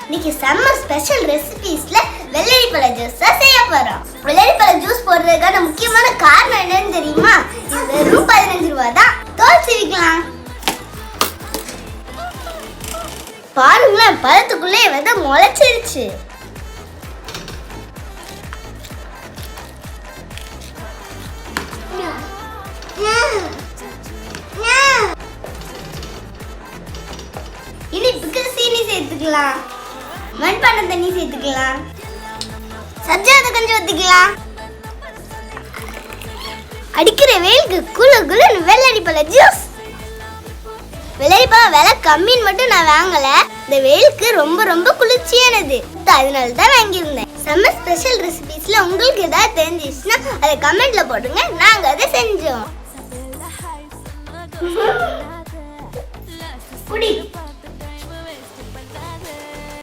இன்னைக்கு summer special ரெசிபீஸ்ல வெள்ளரி பழ ஜூஸ் செய்ய போறோம். வெள்ளரி பழ ஜூஸ் போடுறதுக்கான முக்கியமான காரணம் என்னன்னு தெரியுமா? இது வெறும் 15 ரூபாய் தான். தோல் சீவிக்கலாம். பாருங்களேன், பழத்துக்குள்ளே விதை முளைச்சிருச்சு. இனிப்புக்கு சீனி சேர்த்துக்கலாம், மண்பானை தண்ணி சேர்த்துக்கலாம், சஜ்ஜாத கொஞ்சம் ஊத்திக்கலாம். அடிக்கிற வெயிலுக்கு குளு குளுன்னு வெள்ளரி பழ ஜூஸ். வெள்ளரி பழம் விலை கம்மின்னு மட்டும் நான் வாங்கல, இந்த வெயிலுக்கு ரொம்ப ரொம்ப குளிர்ச்சியானது, அதனால தான் வாங்கியிருந்தேன். சம்மர் ஸ்பெஷல் ரெசிபீஸ்ல உங்களுக்கு ஏதாவது தெரிஞ்சிச்சுன்னா அதை கமெண்ட்ல போடுங்க, நாங்க அதை செஞ்சோம்.